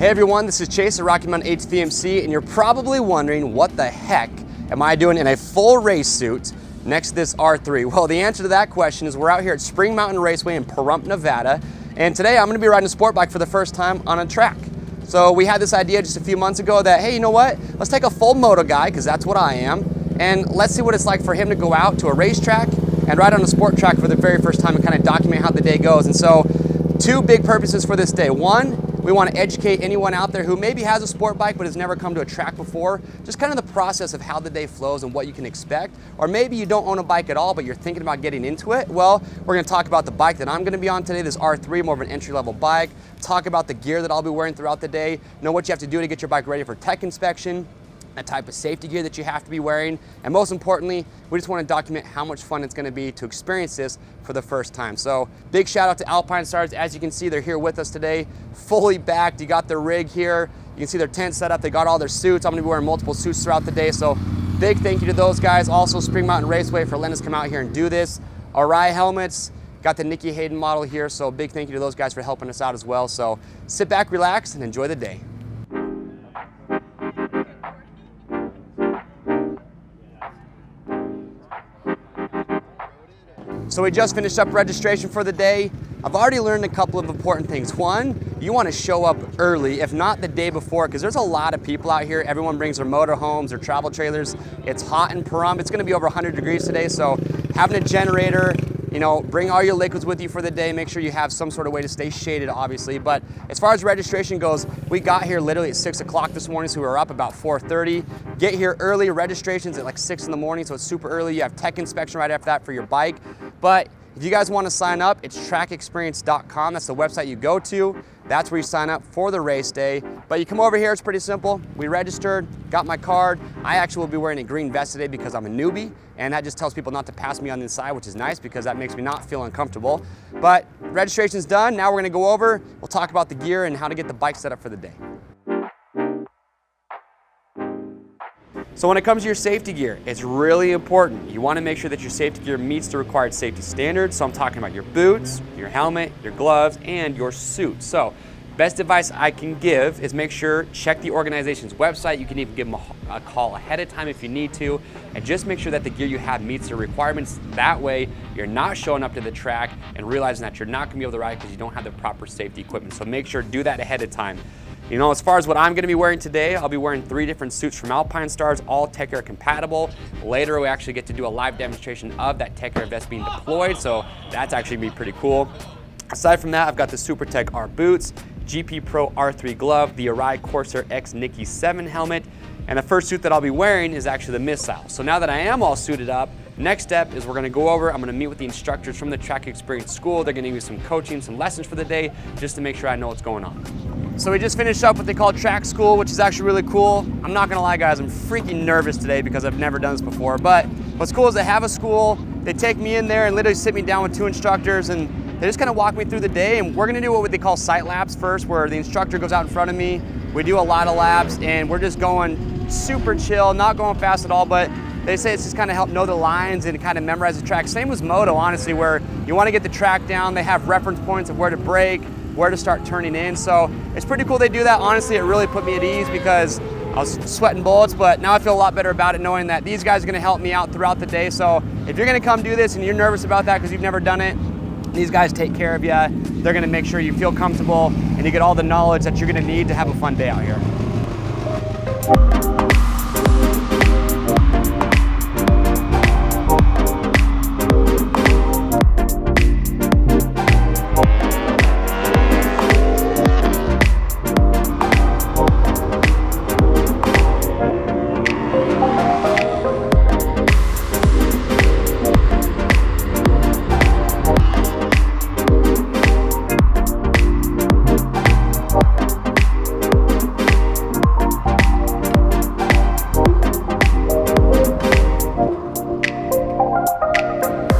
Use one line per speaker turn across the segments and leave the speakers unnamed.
Hey everyone, this is Chase at Rocky Mountain HVMC, and you're probably wondering what the heck am I doing in a full race suit next to this R3? Well, the answer to that question is we're out here at Spring Mountain Raceway in Pahrump, Nevada, and today I'm going to be riding a sport bike for the first time on a track. So we had this idea just a few months ago that, hey, you know what? Let's take a full moto guy, because that's what I am, and let's see what it's like for him to go out to a racetrack and ride on a sport track for the very first time and kind of document how the day goes. And so two big purposes for this day. One, we want to educate anyone out there who maybe has a sport bike but has never come to a track before, just kind of the process of how the day flows and what you can expect. Or maybe you don't own a bike at all, but you're thinking about getting into it. Well, we're going to talk about the bike that I'm going to be on today, this R3, more of an entry-level bike, talk about the gear that I'll be wearing throughout the day, know what you have to do to get your bike ready for tech inspection, a type of safety gear that you have to be wearing, and most importantly, we just want to document how much fun it's going to be to experience this for the first time. So big shout out to Alpinestars. As you can see, they're here with us today, fully backed. You got their rig here. You can see their tent set up. They got all their suits. I'm going to be wearing multiple suits throughout the day. So big thank you to those guys. Also Spring Mountain Raceway for letting us come out here and do this. Arai Helmets, got the Nikki Hayden model here. So big thank you to those guys for helping us out as well. So sit back, relax, and enjoy the day. So we just finished up registration for the day. I've already learned a couple of important things. One, you want to show up early, if not the day before, because there's a lot of people out here. Everyone brings their motorhomes, their travel trailers. It's hot in Pahrump. It's going to be over 100 degrees today, so having a generator, you know, bring all your liquids with you for the day. Make sure you have some sort of way to stay shaded, obviously. But as far as registration goes, we got here literally at 6 o'clock this morning, so we were up about 4:30. Get here early. Registration's at like 6 in the morning, so it's super early. You have tech inspection right after that for your bike. But if you guys want to sign up, it's TrackXperience.com. That's the website you go to. That's where you sign up for the race day. But you come over here, it's pretty simple. We registered, got my card. I actually will be wearing a green vest today because I'm a newbie, and that just tells people not to pass me on the inside, which is nice because that makes me not feel uncomfortable. But registration's done. Now we're going to go over, we'll talk about the gear and how to get the bike set up for the day. So when it comes to your safety gear, it's really important. You want to make sure that your safety gear meets the required safety standards. So I'm talking about your boots, your helmet, your gloves, and your suit. So best advice I can give is make sure, check the organization's website. You can even give them a call ahead of time if you need to, and just make sure that the gear you have meets the requirements. That way, you're not showing up to the track and realizing that you're not going to be able to ride because you don't have the proper safety equipment. So make sure to do that ahead of time. You know, as far as what I'm going to be wearing today, I'll be wearing 3 different suits from Alpinestars, all Tech Air compatible. Later, we actually get to do a live demonstration of that Tech Air vest being deployed, so that's actually going to be pretty cool. Aside from that, I've got the Super Tech R boots, GP Pro R3 glove, the Arai Corsair-X Nikki 7 helmet, and the first suit that I'll be wearing is actually the Missile. So now that I am all suited up, next step is we're going to go over, I'm going to meet with the instructors from the TrackXperience school. They're going to give me some coaching, some lessons for the day, just to make sure I know what's going on. So we just finished up what they call track school, which is actually really cool. I'm not gonna lie guys, I'm freaking nervous today because I've never done this before, but what's cool is they have a school, they take me in there and literally sit me down with 2 instructors, and they just kind of walk me through the day, and we're gonna do what they call sight laps first, where the instructor goes out in front of me, we do a lot of laps, and we're just going super chill, not going fast at all, but they say it's just kind of help know the lines and kind of memorize the track. Same with moto, honestly, where you want to get the track down, they have reference points of where to brake, where to start turning in. So it's pretty cool they do that. Honestly, it really put me at ease because I was sweating bullets, but now I feel a lot better about it knowing that these guys are gonna help me out throughout the day. So if you're gonna come do this and you're nervous about that because you've never done it, these guys take care of you. They're gonna make sure you feel comfortable and you get all the knowledge that you're gonna need to have a fun day out here.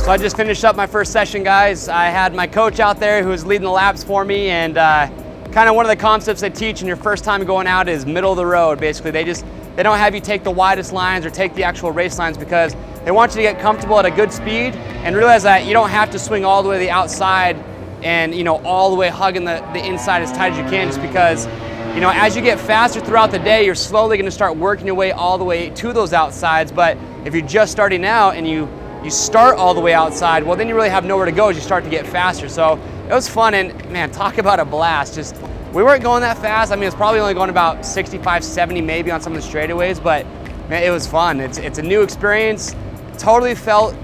So I just finished up my first session, guys. I had my coach out there who was leading the laps for me, and kind of one of the concepts they teach in your first time going out is middle of the road. Basically, they don't have you take the widest lines or take the actual race lines because they want you to get comfortable at a good speed and realize that you don't have to swing all the way to the outside and all the way hugging the inside as tight as you can, just because you know, as you get faster throughout the day, you're slowly going to start working your way all the way to those outsides. But if you're just starting out and you start all the way outside, well, then you really have nowhere to go as you start to get faster. So it was fun, and man, talk about a blast. Just, we weren't going that fast. I mean, it's probably only going about 65, 70 maybe on some of the straightaways, but man, it was fun. It's a new experience. Totally felt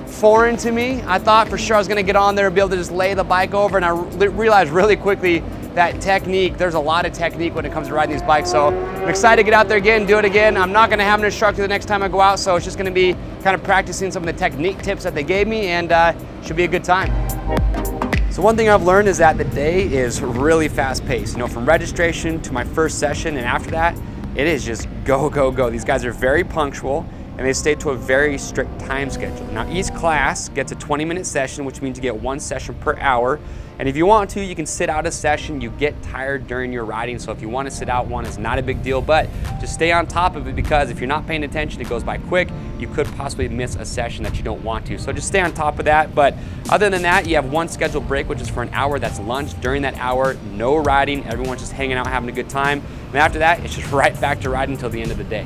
foreign to me. I thought for sure I was gonna get on there and be able to just lay the bike over, and I realized really quickly that technique, there's a lot of technique when it comes to riding these bikes. So I'm excited to get out there again, do it again. I'm not gonna have an instructor the next time I go out, so it's just gonna be kind of practicing some of the technique tips that they gave me, and should be a good time. So one thing I've learned is that the day is really fast paced. You know, from registration to my first session and after that, it is just go, go, go. These guys are very punctual, and they stay to a very strict time schedule. Now, each class gets a 20-minute session, which means you get one session per hour. And if you want to, you can sit out a session. You get tired during your riding, so if you want to sit out one, it's not a big deal, but just stay on top of it, because if you're not paying attention, it goes by quick. You could possibly miss a session that you don't want to. So just stay on top of that. But other than that, you have one scheduled break, which is for an hour. That's lunch. During that hour, no riding. Everyone's just hanging out, having a good time. And after that, it's just right back to riding until the end of the day.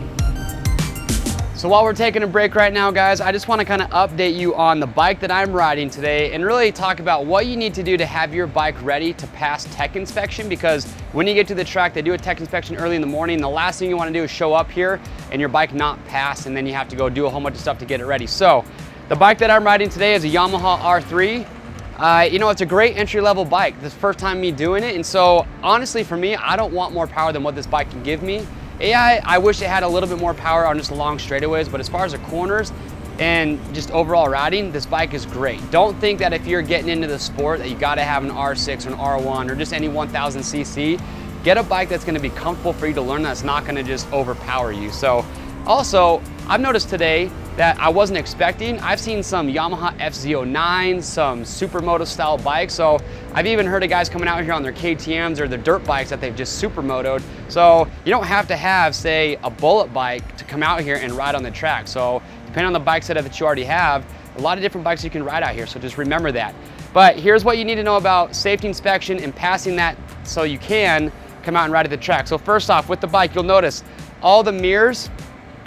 So while we're taking a break right now, guys, I just want to kind of update you on the bike that I'm riding today and really talk about what you need to do to have your bike ready to pass tech inspection, because when you get to the track, they do a tech inspection early in the morning. The last thing you want to do is show up here and your bike not pass, and then you have to go do a whole bunch of stuff to get it ready. So the bike that I'm riding today is a Yamaha R3. You know, it's a great entry-level bike. This is the first time me doing it, and so honestly for me, I don't want more power than what this bike can give me. Yeah, I wish it had a little bit more power on just the long straightaways, but as far as the corners and just overall riding, this bike is great. Don't think that if you're getting into the sport that you gotta have an R6 or an R1 or just any 1000cc. Get a bike that's gonna be comfortable for you to learn, that's not gonna just overpower you. So also, I've noticed today that I wasn't expecting. I've seen some Yamaha FZ09s, some supermoto style bikes. So I've even heard of guys coming out here on their KTMs or their dirt bikes that they've just supermotoed. So you don't have to have, say, a bullet bike to come out here and ride on the track. So depending on the bike setup that you already have, a lot of different bikes you can ride out here. So just remember that. But here's what you need to know about safety inspection and passing that so you can come out and ride at the track. So first off, with the bike, you'll notice all the mirrors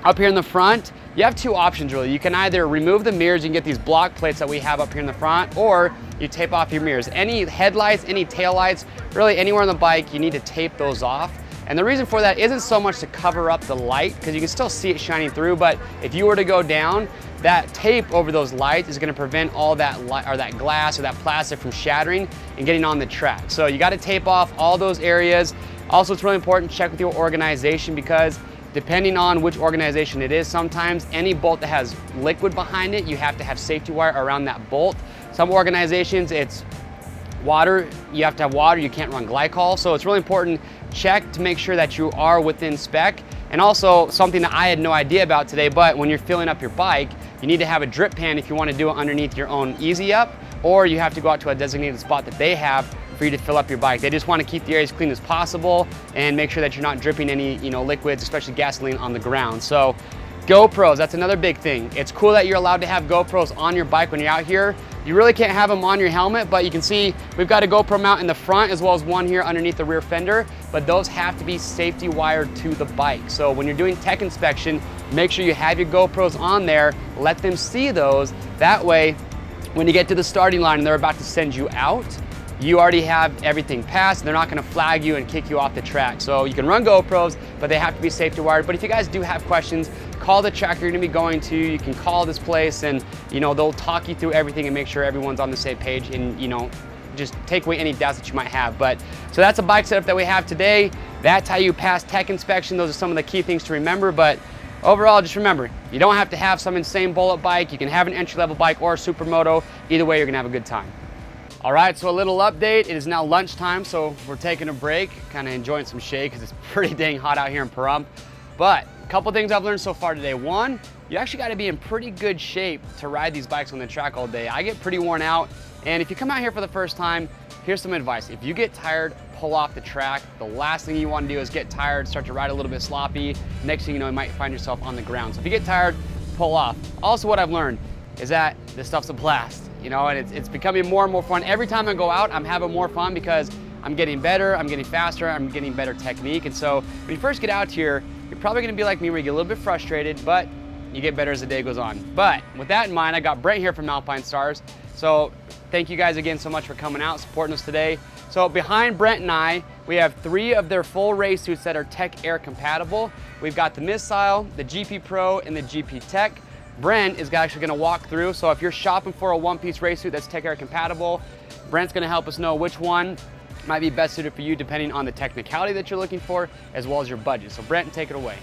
up here in the front. You have two options really. You can either remove the mirrors, you can get these block plates that we have up here in the front, or you tape off your mirrors. Any headlights, any taillights, really anywhere on the bike, you need to tape those off. And the reason for that isn't so much to cover up the light, because you can still see it shining through, but if you were to go down, that tape over those lights is gonna prevent all that light or that glass or that plastic from shattering and getting on the track. So you gotta tape off all those areas. Also, it's really important to check with your organization, because depending on which organization it is, sometimes any bolt that has liquid behind it, you have to have safety wire around that bolt. Some organizations, it's water. You have to have water, you can't run glycol. So it's really important, check to make sure that you are within spec. And also something that I had no idea about today, but when you're filling up your bike, you need to have a drip pan if you want to do it underneath your own Easy Up, or you have to go out to a designated spot that they have for you to fill up your bike. They just want to keep the area as clean as possible and make sure that you're not dripping any, liquids, especially gasoline, on the ground. So GoPros, that's another big thing. It's cool that you're allowed to have GoPros on your bike when you're out here. You really can't have them on your helmet, but you can see we've got a GoPro mount in the front as well as one here underneath the rear fender, but those have to be safety wired to the bike. So when you're doing tech inspection, make sure you have your GoPros on there, let them see those. That way, when you get to the starting line and they're about to send you out, you already have everything passed, and they're not gonna flag you and kick you off the track. So you can run GoPros, but they have to be safety wired. But if you guys do have questions, call the track you're gonna be going to. You can call this place and they'll talk you through everything and make sure everyone's on the same page, and just take away any doubts that you might have. But so that's a bike setup that we have today. That's how you pass tech inspection. Those are some of the key things to remember. But overall, just remember, you don't have to have some insane bullet bike. You can have an entry-level bike or a supermoto. Either way, you're gonna have a good time. All right, so a little update. It is now lunchtime, so we're taking a break, kind of enjoying some shade because it's pretty dang hot out here in Pahrump. But a couple things I've learned so far today. One, you actually got to be in pretty good shape to ride these bikes on the track all day. I get pretty worn out, and if you come out here for the first time, here's some advice. If you get tired, pull off the track. The last thing you want to do is get tired, start to ride a little bit sloppy. Next thing you know, you might find yourself on the ground. So if you get tired, pull off. Also, what I've learned is that this stuff's a blast. And it's becoming more and more fun. Every time I go out, I'm having more fun because I'm getting better, I'm getting faster, I'm getting better technique. And so when you first get out here, you're probably gonna be like me where you get a little bit frustrated, but you get better as the day goes on. But with that in mind, I got Brent here from Alpinestars. So thank you guys again so much for coming out, supporting us today. So behind Brent and I, we have 3 of their full race suits that are Tech Air compatible. We've got the Missile, the GP Pro, and the GP Tech. Brent is actually gonna walk through, so if you're shopping for a one-piece race suit that's Tech Air compatible, Brent's gonna help us know which one might be best suited for you depending on the technicality that you're looking for, as well as your budget. So Brent, take it away.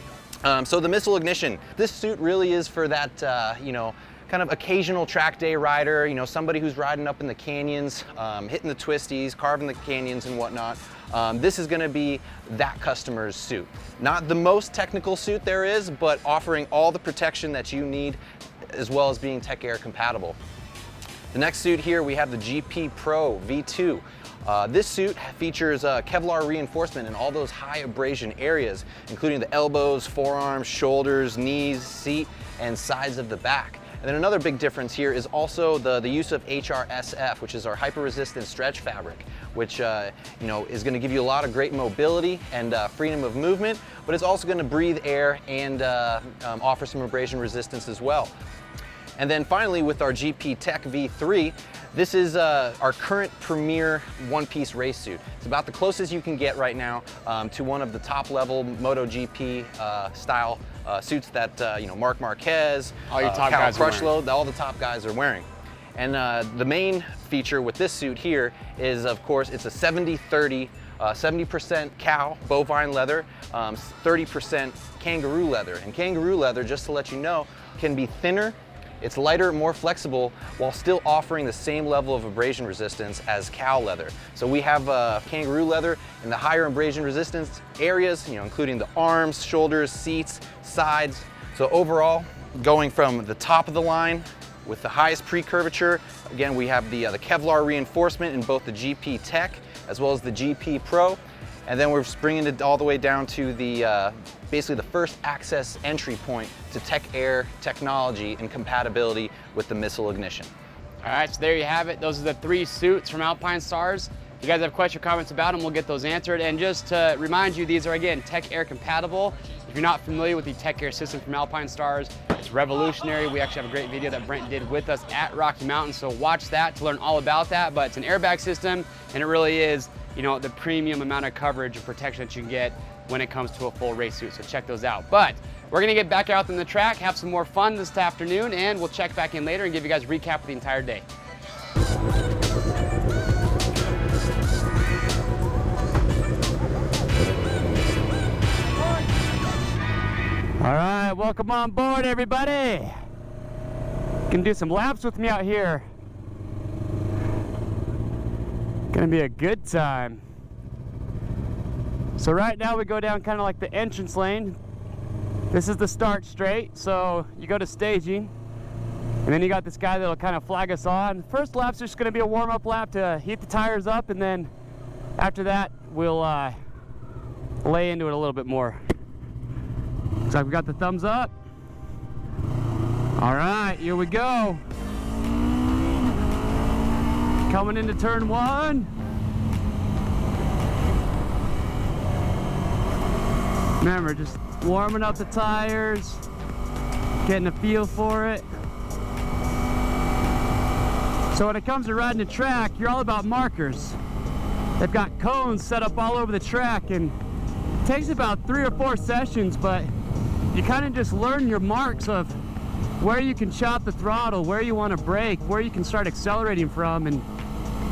So the Missile Ignition, this suit really is for that, you know, kind of occasional track day rider, you know, somebody who's riding up in the canyons, hitting the twisties, carving the canyons and whatnot. This is gonna be that customer's suit. Not the most technical suit there is, but offering all the protection that you need, as well as being Tech Air compatible. The next suit here, we have the GP Pro V2. This suit features Kevlar reinforcement in all those high abrasion areas, including the elbows, forearms, shoulders, knees, seat, and sides of the back. And then another big difference here is also the use of HRSF, which is our hyper-resistant stretch fabric, which you know, is going to give you a lot of great mobility and freedom of movement, but it's also going to breathe air and offer some abrasion resistance as well. And then finally, with our GP Tech V3, this is our current premier one-piece race suit. It's about the closest you can get right now to one of the top-level MotoGP style suits that you know, Marc Marquez,
all your top
Cal
guys
Crutchlow, all the top guys are wearing. And the main feature with this suit here is, of course, it's a 70-30, 70% cow, bovine leather, 30% kangaroo leather. And kangaroo leather, just to let you know, can be thinner. It's lighter, more flexible, while still offering the same level of abrasion resistance as cow leather. So we have kangaroo leather in the higher abrasion resistance areas, you know, including the arms, shoulders, seats, sides. So overall, going from the top of the line with the highest pre-curvature, again, we have the Kevlar reinforcement in both the GP Tech as well as the GP Pro. And then we're bringing it all the way down to the basically the first access entry point to Tech Air technology and compatibility with the Missile Ignition.
All right, so there you have it. Those are the 3 suits from Alpinestars. If you guys have questions or comments about them, we'll get those answered. And just to remind you, these are, again, Tech Air compatible. If you're not familiar with the Tech Air system from Alpinestars, it's revolutionary. We actually have a great video that Brent did with us at Rocky Mountain, so watch that to learn all about that. But it's an airbag system, and it really is, you know, the premium amount of coverage and protection that you can get when it comes to a full race suit, so check those out. But we're gonna get back out on the track, have some more fun this afternoon, and we'll check back in later and give you guys a recap of the entire day. All right, welcome on board, everybody. You can do some laps with me out here. Gonna be a good time. So right now we go down kind of like the entrance lane. This is the start straight, so you go to staging, and then you got this guy that'll kind of flag us on. First lap's just gonna be a warm-up lap to heat the tires up, and then after that we'll lay into it a little bit more. Looks like we got the thumbs up. All right, here we go. Coming into turn 1. Remember, just warming up the tires, getting a feel for it. So when it comes to riding the track, you're all about markers. They've got cones set up all over the track, and it takes about 3 or 4 sessions, but you kind of just learn your marks of where you can chop the throttle, where you want to brake, where you can start accelerating from, and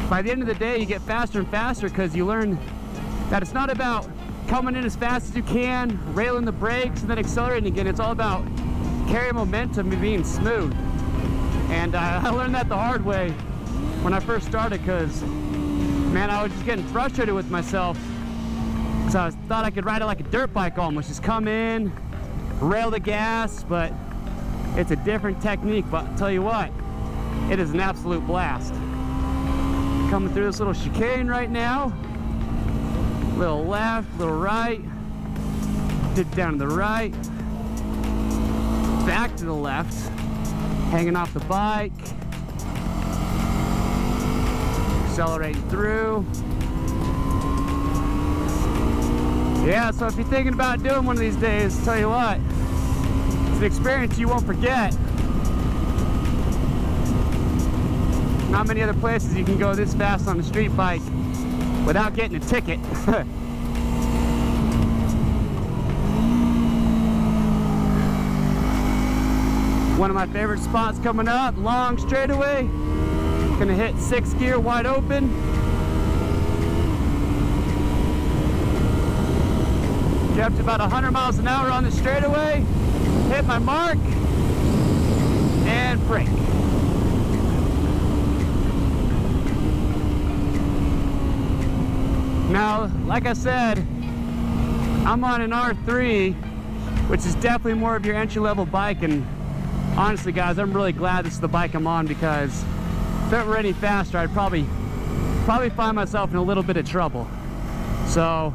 by the end of the day you get faster and faster because you learn that it's not about coming in as fast as you can, railing the brakes, and then accelerating again. It's all about carrying momentum and being smooth. And I learned that the hard way when I first started, because man, I was just getting frustrated with myself because I thought I could ride it like a dirt bike almost, just come in, rail the gas, but it's a different technique. But I'll tell you what, it is an absolute blast. Coming through this little chicane right now, little left, little right, dip down to the right, back to the left, hanging off the bike, accelerating through, Yeah, so if you're thinking about doing one of these days, tell you what, it's an experience you won't forget. Not many other places you can go this fast on a street bike without getting a ticket. One of my favorite spots coming up, long straightaway. Gonna hit 6th gear wide open. Get up to about 100 miles an hour on the straightaway. Hit my mark and brake. Now, like I said, I'm on an R3, which is definitely more of your entry-level bike, and honestly, guys, I'm really glad this is the bike I'm on, because if it were any faster, I'd probably find myself in a little bit of trouble. So,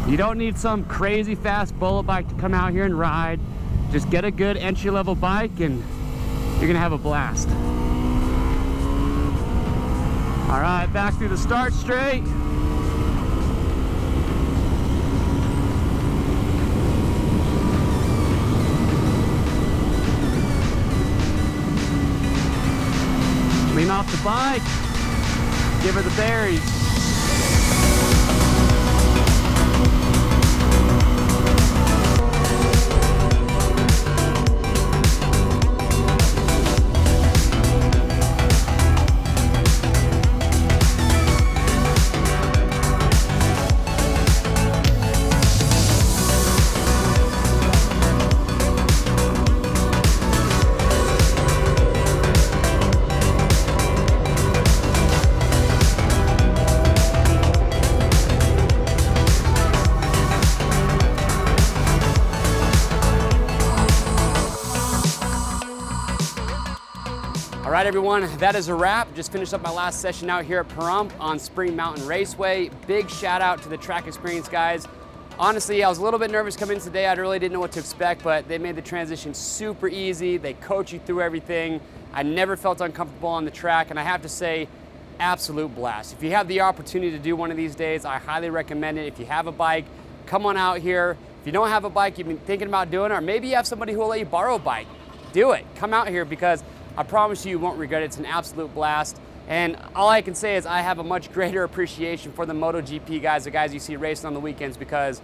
you don't need some crazy fast bullet bike to come out here and ride. Just get a good entry-level bike, and you're gonna have a blast. All right, back through the start straight. Lean off the bike, give her the berries. All right, everyone, that is a wrap. Just finished up my last session out here at Pahrump on Spring Mountain Raceway. Big shout out to the TrackXperience guys. Honestly, I was a little bit nervous coming in today. I really didn't know what to expect, but they made the transition super easy. They coach you through everything. I never felt uncomfortable on the track, and I have to say, absolute blast. If you have the opportunity to do one of these days, I highly recommend it. If you have a bike, come on out here. If you don't have a bike, you've been thinking about doing it, or maybe you have somebody who will let you borrow a bike, do it. Come out here, because I promise you won't regret it. It's an absolute blast. And all I can say is I have a much greater appreciation for the MotoGP guys, the guys you see racing on the weekends, because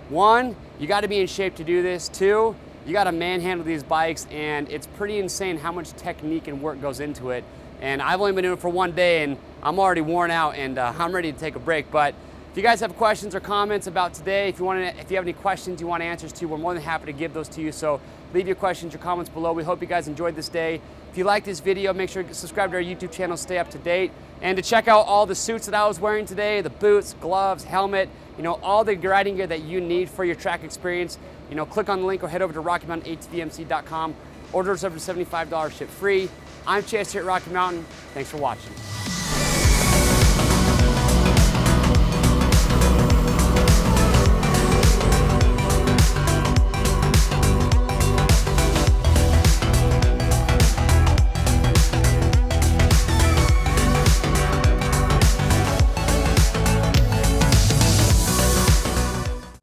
one, you got to be in shape to do this. Two, you got to manhandle these bikes, and it's pretty insane how much technique and work goes into it. And I've only been doing it for one day, and I'm already worn out, and I'm ready to take a break. But if you guys have questions or comments about today, if you have any questions you want answers to, we're more than happy to give those to you. So leave your questions, your comments below. We hope you guys enjoyed this day. If you like this video, make sure to subscribe to our YouTube channel, stay up to date, and to check out all the suits that I was wearing today, the boots, gloves, helmet, all the riding gear that you need for your track experience. Click on the link or head over to RockyMountain-ATVMC.com. Orders over $75 ship free. I'm Chase here at Rocky Mountain. Thanks for watching.